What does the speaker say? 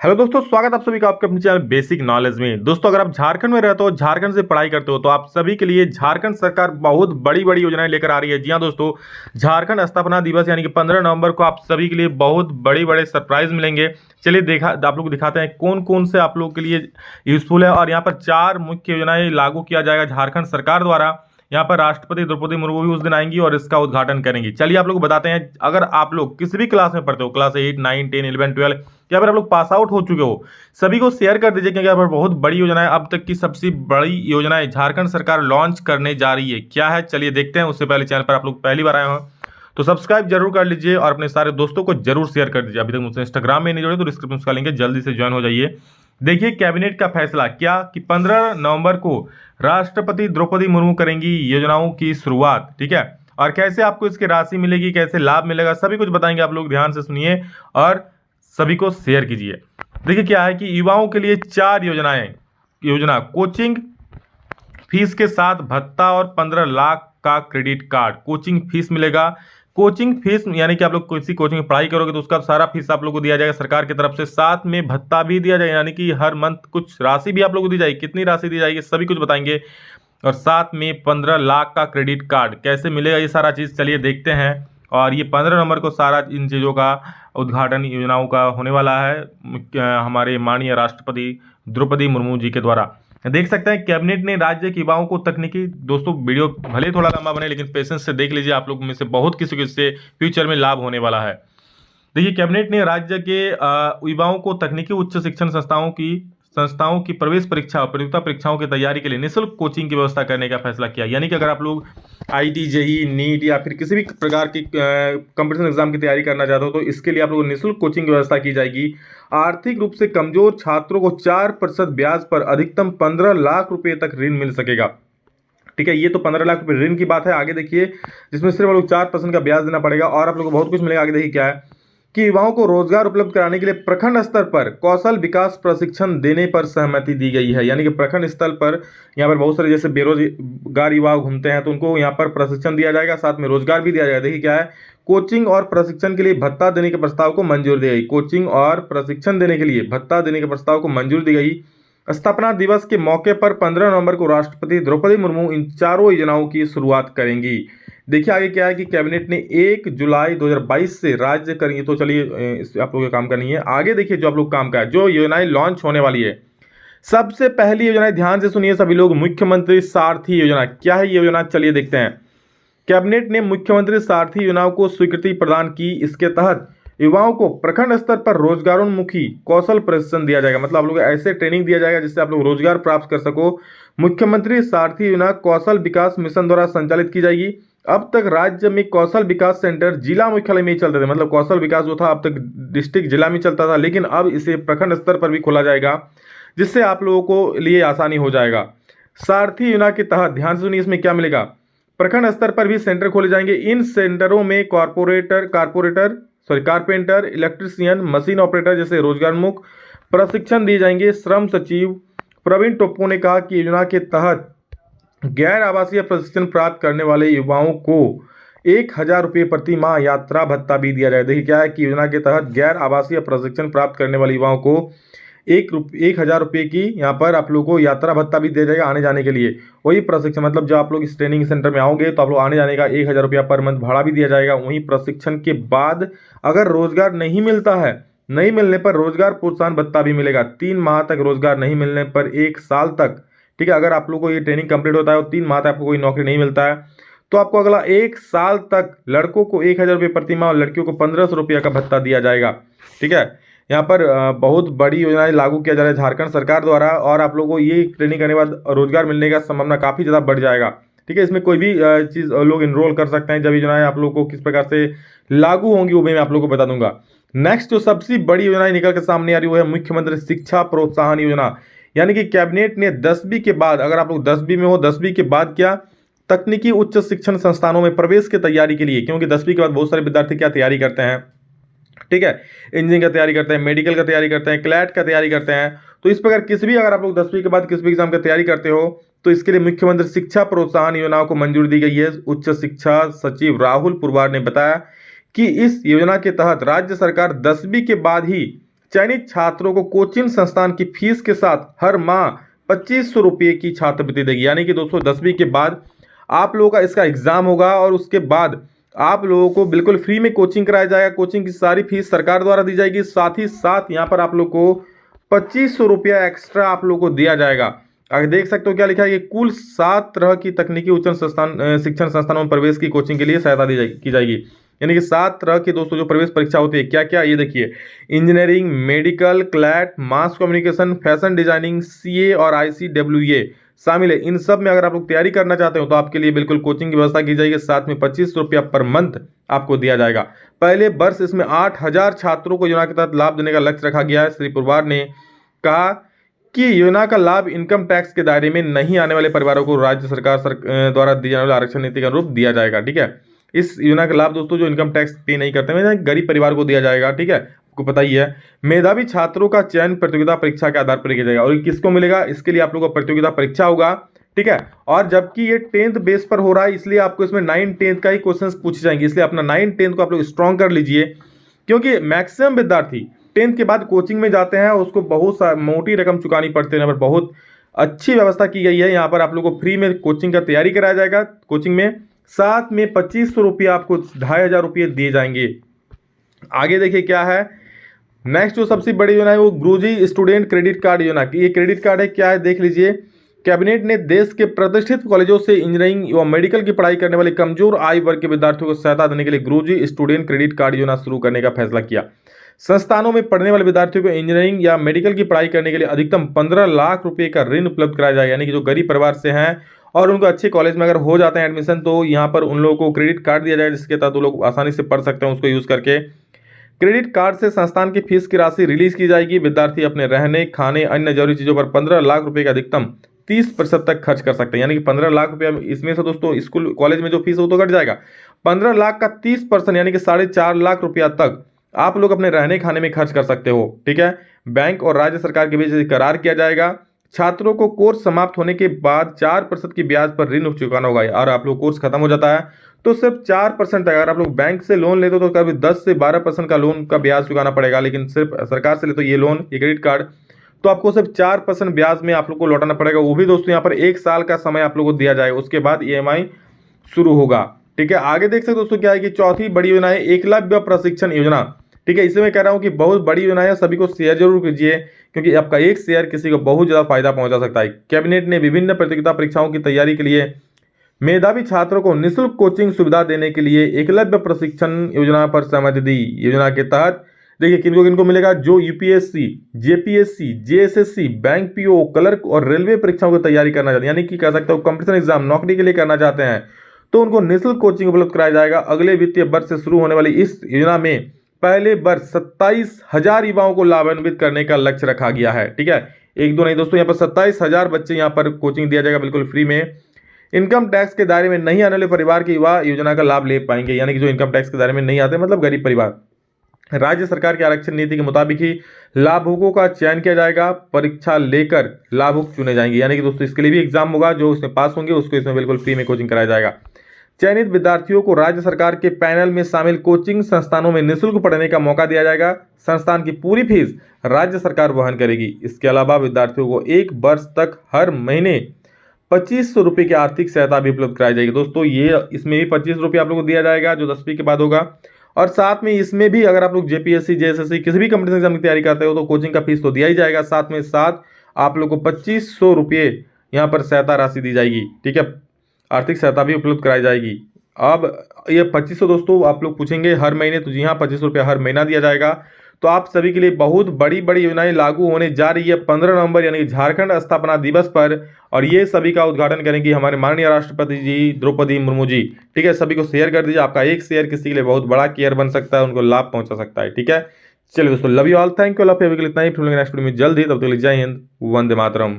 Hello दोस्तों, स्वागत आप सभी का आपके अपने चैनल बेसिक नॉलेज में। दोस्तों, अगर आप झारखंड में रहते हो, झारखंड से पढ़ाई करते हो, तो आप सभी के लिए झारखंड सरकार बहुत बड़ी बड़ी योजनाएं लेकर आ रही है। जी हाँ दोस्तों, झारखंड स्थापना दिवस यानी कि 15 नवंबर को आप सभी के लिए बहुत बड़े बड़े सरप्राइज मिलेंगे। चलिए देखा आप लोग को दिखाते हैं कौन कौन से आप लोगों के लिए यूजफुल है। और यहाँ पर 4 मुख्य योजनाएं लागू किया जाएगा झारखंड सरकार द्वारा। यहाँ पर राष्ट्रपति द्रौपदी मुर्मू भी उस दिन आएंगी और इसका उद्घाटन करेंगी। चलिए आप लोग को बताते हैं, अगर आप लोग किसी भी क्लास में पढ़ते हो, क्लास 8, 9, 10, 11, 12, या फिर आप लोग पास आउट हो चुके हो, सभी को शेयर कर दीजिए, क्योंकि यहाँ पर बहुत बड़ी योजना है। अब तक की सबसे बड़ी योजना झारखंड सरकार लॉन्च करने जा रही है। क्या है चलिए देखते हैं। उससे पहले चैनल पर आप लोग पहली बार आए हो तो सब्सक्राइब जरूर कर लीजिए और अपने सारे दोस्तों को जरूर शेयर कर दीजिए। अभी तक मुझसे इंस्टाग्राम में नहीं जुड़े तो डिस्क्रिप्शन उसका लिंक है, जल्दी से ज्वाइन हो जाइए। देखिए कैबिनेट का फैसला क्या कि 15 नवंबर को राष्ट्रपति द्रौपदी मुर्मू करेंगी योजनाओं की शुरुआत। ठीक है, और कैसे आपको इसकी राशि मिलेगी, कैसे लाभ मिलेगा, सभी कुछ बताएंगे। आप लोग ध्यान से सुनिए और सभी को शेयर कीजिए। देखिए क्या है कि युवाओं के लिए 4 योजना कोचिंग फीस के साथ भत्ता और 15 लाख का क्रेडिट कार्ड। कोचिंग फीस मिलेगा। कोचिंग फीस यानी कि आप लोग किसी कोचिंग में पढ़ाई करोगे तो उसका सारा फीस आप लोग को दिया जाएगा सरकार की तरफ से। साथ में भत्ता भी दिया जाएगा, यानी कि हर मंथ कुछ राशि भी आप लोग को दी जाएगी। कितनी राशि दी जाएगी सभी कुछ बताएंगे। और साथ में 15 लाख का क्रेडिट कार्ड कैसे मिलेगा, ये सारा चीज़ चलिए देखते हैं। और ये 15 नवंबर को सारा इन चीज़ों का उद्घाटन योजनाओं का होने वाला है हमारे माननीय राष्ट्रपति द्रौपदी मुर्मू जी के द्वारा। देख सकते हैं कैबिनेट ने राज्य के युवाओं को तकनीकी, दोस्तों वीडियो भले थोड़ा लंबा बने लेकिन पेशेंस से देख लीजिए, आप लोग में से बहुत किसी को इससे फ्यूचर में लाभ होने वाला है। देखिए कैबिनेट ने राज्य के युवाओं को तकनीकी उच्च शिक्षण संस्थाओं की प्रवेश परीक्षा और प्रतियोगिता परीक्षाओं की तैयारी के लिए निःशुल्क कोचिंग की व्यवस्था करने का फैसला किया। यानी कि अगर आप लोग आईटी, जेई, नीट या फिर किसी भी प्रकार की कंपटीशन एग्जाम की तैयारी करना चाहते हो तो इसके लिए आप लोगों को निःशुल्क कोचिंग की व्यवस्था की जाएगी। आर्थिक रूप से कमजोर छात्रों को 4% ब्याज पर अधिकतम 15 लाख रुपए तक ऋण मिल सकेगा। ठीक है, ये तो 15 लाख रुपए ऋण की बात है। आगे देखिए, जिसमें सिर्फ लोग 4% का ब्याज देना पड़ेगा और आप लोग को बहुत कुछ मिलेगा। आगे देखिए क्या है कि युवाओं को रोजगार उपलब्ध कराने के लिए प्रखंड स्तर पर कौशल विकास प्रशिक्षण देने पर सहमति दी गई है। यानी कि प्रखंड स्तर पर यहाँ पर बहुत सारे जैसे बेरोजगार युवा घूमते हैं तो उनको यहाँ पर प्रशिक्षण दिया जाएगा, साथ में रोजगार भी दिया जाएगा। देखिए क्या है, कोचिंग और प्रशिक्षण के लिए भत्ता देने के प्रस्ताव को मंजूरी दी गई। कोचिंग और प्रशिक्षण देने के लिए भत्ता देने के प्रस्ताव को मंजूरी दी गई। स्थापना दिवस के मौके पर 15 नवंबर को राष्ट्रपति द्रौपदी मुर्मू इन 4 योजनाओं की शुरुआत करेंगी। देखिए आगे क्या है कि कैबिनेट ने 1 जुलाई 2022 से राज्य करेंगे। तो चलिए आप लोगों को काम करनी है। आगे देखिए जो आप लोग काम का जो योजनाएं लॉन्च होने वाली है, सबसे पहली योजना, ध्यान से सुनिए सभी लोग, मुख्यमंत्री सारथी योजना। क्या है ये योजना चलिए देखते हैं। कैबिनेट ने मुख्यमंत्री सारथी योजनाओं को स्वीकृति प्रदान की। इसके तहत युवाओं को प्रखंड स्तर पर रोजगारोन्मुखी कौशल प्रशिक्षण दिया जाएगा। मतलब आप लोग ऐसे ट्रेनिंग दिया जाएगा जिससे आप लोग रोजगार प्राप्त कर सको। मुख्यमंत्री सारथी योजना कौशल विकास मिशन द्वारा संचालित की जाएगी। अब तक राज्य में कौशल विकास सेंटर जिला मुख्यालय में ही चलते थे। मतलब कौशल विकास जो था अब तक डिस्ट्रिक्ट जिला में चलता था, लेकिन अब इसे प्रखंड स्तर पर भी खोला जाएगा जिससे आप लोगों को लिए आसानी हो जाएगा। सारथी योजना के तहत ध्यान से सुनिए इसमें क्या मिलेगा। प्रखंड स्तर पर भी सेंटर खोले जाएंगे। इन सेंटरों में कारपेंटर, इलेक्ट्रीशियन, मशीन ऑपरेटर जैसे रोजगारोन्मुख प्रशिक्षण दिए जाएंगे। श्रम सचिव प्रवीण टोप्पो ने कहा कि योजना के तहत गैर आवासीय प्रशिक्षण प्राप्त करने वाले युवाओं को 1,000 रुपये प्रति माह यात्रा भत्ता भी दिया जाए। देखिए क्या है कि योजना के तहत गैर आवासीय प्रशिक्षण प्राप्त करने वाले युवाओं को 1,000 रुपये की यहाँ पर आप लोगों को यात्रा भत्ता भी दिया जाएगा आने जाने के लिए। वही प्रशिक्षण, मतलब जब आप लोग इस ट्रेनिंग सेंटर में आओगे तो आप लोग आने जाने का 1,000 रुपया पर मंथ भाड़ा भी दिया जाएगा। वहीं प्रशिक्षण के बाद अगर रोजगार नहीं मिलता है, नहीं मिलने पर रोजगार प्रोत्साहन भत्ता भी मिलेगा। 3 माह तक रोजगार नहीं मिलने पर 1 साल तक, ठीक है, अगर आप लोगों को ये ट्रेनिंग कंप्लीट होता है और 3 माह तक आपको कोई नौकरी नहीं मिलता है तो आपको अगला 1 साल तक लड़कों को 1,000 रुपये प्रति माह और लड़कियों को 1,500 रुपया का भत्ता दिया जाएगा। ठीक है, यहाँ पर बहुत बड़ी योजनाएं लागू किया जा रहा है झारखंड सरकार द्वारा और आप लोगों को ये ट्रेनिंग करने के बाद रोजगार मिलने का संभावना काफ़ी ज़्यादा बढ़ जाएगा। ठीक है, इसमें कोई भी चीज़ लोग इनरोल कर सकते हैं। जब योजनाएं आप लोगों को किस प्रकार से लागू होंगी वो भी मैं आप लोगों को बता दूंगा। नेक्स्ट जो सबसे बड़ी योजना निकल के सामने आ रही वो है मुख्यमंत्री शिक्षा प्रोत्साहन योजना। यानी कि कैबिनेट ने 10वीं के बाद, अगर आप लोग 10वीं में हो, 10वीं के बाद क्या तकनीकी उच्च शिक्षण संस्थानों में प्रवेश की तैयारी के लिए, क्योंकि 10वीं के बाद बहुत सारे विद्यार्थी क्या तैयारी करते हैं, ठीक है, इंजीनियरिंग का तैयारी करते हैं, मेडिकल का तैयारी करते हैं, क्लैट का तैयारी करते हैं। तो इस प्रकार किसी भी अगर आप लोग 10वीं के बाद किसी भी एग्जाम की तैयारी करते हो तो इसके लिए मुख्यमंत्री शिक्षा प्रोत्साहन योजना को मंजूरी दी गई है। उच्च शिक्षा सचिव राहुल पुरवार ने बताया कि इस योजना के तहत राज्य सरकार 10वीं के बाद ही चयनित छात्रों को कोचिंग संस्थान की फीस के साथ हर माह 2500 रुपये की छात्रवृत्ति देगी। यानी कि दोस्तों 10वीं के बाद आप लोगों का इसका एग्जाम होगा और उसके बाद आप लोगों को बिल्कुल फ्री में कोचिंग कराया जाएगा। कोचिंग की सारी फीस सरकार द्वारा दी जाएगी। साथ ही साथ यहाँ पर आप लोग को 2500 रुपया एक्स्ट्रा आप लोग को दिया जाएगा। आगे देख सकते हो क्या लिखा है कि कुल 7 तरह की तकनीकी उच्च संस्थान शिक्षण संस्थानों में प्रवेश की कोचिंग के लिए सहायता की जाएगी। यानी कि 7 तरह की दोस्तों जो प्रवेश परीक्षा होती है क्या क्या, ये देखिए, engineering, medical, CLAT, mass communication, fashion designing, CA और ICWA शामिल है। इन सब में अगर आप लोग तैयारी करना चाहते हो तो आपके लिए बिल्कुल कोचिंग की व्यवस्था की जाएगी। साथ में 2500 रुपया पर मंथ आपको दिया जाएगा। पहले वर्ष इसमें 8000 छात्रों को योजना के तहत लाभ देने का लक्ष्य रखा गया है। श्री पुरवार ने कहा कि योजना का लाभ इनकम टैक्स के दायरे में नहीं आने वाले परिवारों को राज्य सरकार द्वारा दी जाने वाले आरक्षण नीति के अनुरूप दिया जाएगा। ठीक है, इस योजना का लाभ दोस्तों जो इनकम टैक्स पे नहीं करते हैं गरीब परिवार को दिया जाएगा। ठीक है, आपको पता ही है। मेधावी छात्रों का चयन प्रतियोगिता परीक्षा के आधार पर किया जाएगा। और किसको मिलेगा, इसके लिए आप लोगों को प्रतियोगिता परीक्षा होगा। ठीक है, और जबकि ये 10th बेस पर हो रहा है इसलिए आपको इसमें 9 10th का ही क्वेश्चंस पूछे जाएंगे। इसलिए अपना 9 10th को आप लोग स्ट्रॉन्ग कर लीजिए, क्योंकि मैक्सिमम विद्यार्थी 10th के बाद कोचिंग में जाते हैं और उसको बहुत मोटी रकम चुकानी पड़ती है। यहाँ पर बहुत अच्छी व्यवस्था की गई है। यहाँ पर आप लोग को फ्री में कोचिंग का तैयारी कराया जाएगा। कोचिंग में साथ में 2500 रुपये आपको 2500 रुपये दिए जाएंगे। आगे देखिए क्या है नेक्स्ट जो सबसे बड़ी योजना है वो गुरुजी स्टूडेंट क्रेडिट कार्ड योजना की। ये क्रेडिट कार्ड है, क्या है देख लीजिए। कैबिनेट ने देश के प्रतिष्ठित कॉलेजों से इंजीनियरिंग व मेडिकल की पढ़ाई करने वाले कमजोर आय वर्ग के विद्यार्थियों को सहायता देने के लिए गुरुजी स्टूडेंट क्रेडिट कार्ड योजना शुरू करने का फैसला किया। संस्थानों में पढ़ने वाले विद्यार्थियों को इंजीनियरिंग या मेडिकल की पढ़ाई करने के लिए अधिकतम 15 लाख रुपए का ऋण उपलब्ध कराया जाएगा। यानी कि जो गरीब परिवार से हैं और उनको अच्छे कॉलेज में अगर हो जाते हैं एडमिशन तो यहाँ पर उन लोगों को क्रेडिट कार्ड दिया जाएगा, जिसके तहत वो लोग आसानी से पढ़ सकते हैं। उसको यूज करके क्रेडिट कार्ड से संस्थान की फीस की राशि रिलीज की जाएगी। विद्यार्थी अपने रहने, खाने, अन्य जरूरी चीजों पर 15 लाख रुपए का अधिकतम 30% तक खर्च कर सकते हैं। यानी कि 15 लाख रुपया इसमें से दोस्तों स्कूल कॉलेज में जो फीस हो तो घट जाएगा। 15 लाख का 30% यानी कि 4.5 लाख रुपया तक आप लोग अपने रहने खाने में खर्च कर सकते हो। ठीक है, बैंक और राज्य सरकार के बीच करार किया जाएगा। छात्रों को कोर्स समाप्त होने के बाद 4% की ब्याज पर ऋण चुकाना होगा। और आप लोग कोर्स खत्म हो जाता है तो सिर्फ 4%, अगर आप लोग बैंक से लोन लेते हो तो कभी 10 से 12% का लोन का ब्याज चुकाना पड़ेगा। लेकिन सिर्फ सरकार से ले तो ये लोन, ये क्रेडिट कार्ड, तो आपको सिर्फ 4% ब्याज में आप लोग को लौटाना पड़ेगा। वो भी दोस्तों यहाँ पर 1 साल का समय आप लोग को दिया जाएगा, उसके बाद EMI शुरू होगा। ठीक है, आगे देख सकते दोस्तों क्या है कि चौथी बड़ी योजना है एकलव्य प्रशिक्षण योजना। ठीक है, इसमें मैं कह रहा हूँ कि बहुत बड़ी योजना है, सभी को शेयर जरूर कीजिए क्योंकि आपका एक शेयर किसी को बहुत ज़्यादा फायदा पहुंचा सकता है। कैबिनेट ने विभिन्न प्रतियोगिता परीक्षाओं की तैयारी के लिए मेधावी छात्रों को निःशुल्क कोचिंग सुविधा देने के लिए एकलव्य प्रशिक्षण योजना पर सहमति दी। योजना के तहत देखिए किनको किनको मिलेगा, जो UPSC, JPSC, JSSC, bank PO, clerk और रेलवे परीक्षाओं की तैयारी करना चाहते हैं, यानी कि कह सकते हो कंपटीशन एग्जाम नौकरी के लिए करना चाहते हैं तो उनको निःशुल्क कोचिंग उपलब्ध कराया जाएगा। अगले वित्तीय वर्ष से शुरू होने वाली इस योजना में पहले वर्ष 27,000 युवाओं को लाभान्वित करने का लक्ष्य रखा गया है। ठीक है, एक दो नहीं दोस्तों, यहाँ पर 27,000 बच्चे यहाँ पर कोचिंग दिया जाएगा बिल्कुल फ्री में। इनकम टैक्स के दायरे में नहीं आने वाले परिवार के युवा योजना का लाभ ले पाएंगे। यानी कि जो इनकम टैक्स के दायरे में नहीं आते मतलब गरीब परिवार, राज्य सरकार की आरक्षण नीति के मुताबिक ही लाभुकों का चयन किया जाएगा। परीक्षा लेकर लाभुक चुने जाएंगे। यानी कि दोस्तों इसके लिए भी एग्जाम होगा, जो इसमें पास होंगे उसको इसमें बिल्कुल फ्री में कोचिंग कराया जाएगा। चयनित विद्यार्थियों को राज्य सरकार के पैनल में शामिल कोचिंग संस्थानों में निःशुल्क पढ़ने का मौका दिया जाएगा। संस्थान की पूरी फीस राज्य सरकार वहन करेगी। इसके अलावा विद्यार्थियों को 1 वर्ष तक हर महीने 2500 रुपये की आर्थिक सहायता भी उपलब्ध कराई जाएगी। दोस्तों ये इसमें भी 25 रुपये आप लोगों को दिया जाएगा जो 10वीं के बाद होगा। और साथ में इसमें भी अगर आप लोग JPSC, JSSC किसी भी कंपटीशन एग्जाम की तैयारी करते हो तो कोचिंग का फीस तो दिया ही जाएगा। साथ में साथ आप लोग को 2500 रुपये यहाँ पर सहायता राशि दी जाएगी। ठीक है, आर्थिक सहायता भी उपलब्ध कराई जाएगी। अब ये 2500 दोस्तों आप लोग पूछेंगे हर महीने, तो जी हाँ 2500 रुपया हर महीना दिया जाएगा। तो आप सभी के लिए बहुत बड़ी बड़ी योजनाएं लागू होने जा रही है 15 नवंबर यानी कि झारखंड स्थापना दिवस पर। और ये सभी का उद्घाटन करेंगी हमारे माननीय राष्ट्रपति जी द्रौपदी मुर्मू जी। ठीक है, सभी को शेयर कर दीजिए। आपका एक शेयर किसी के लिए बहुत बड़ा केयर बन सकता है, उनको लाभ पहुंचा सकता है। ठीक है, चलिए दोस्तों, love you all, thank you, अल्लाह हाफिज़। इतना ही, फिर मिलेंगे नेक्स्ट वीडियो में जल्द ही। तब तक जय हिंद, वंदे मातरम।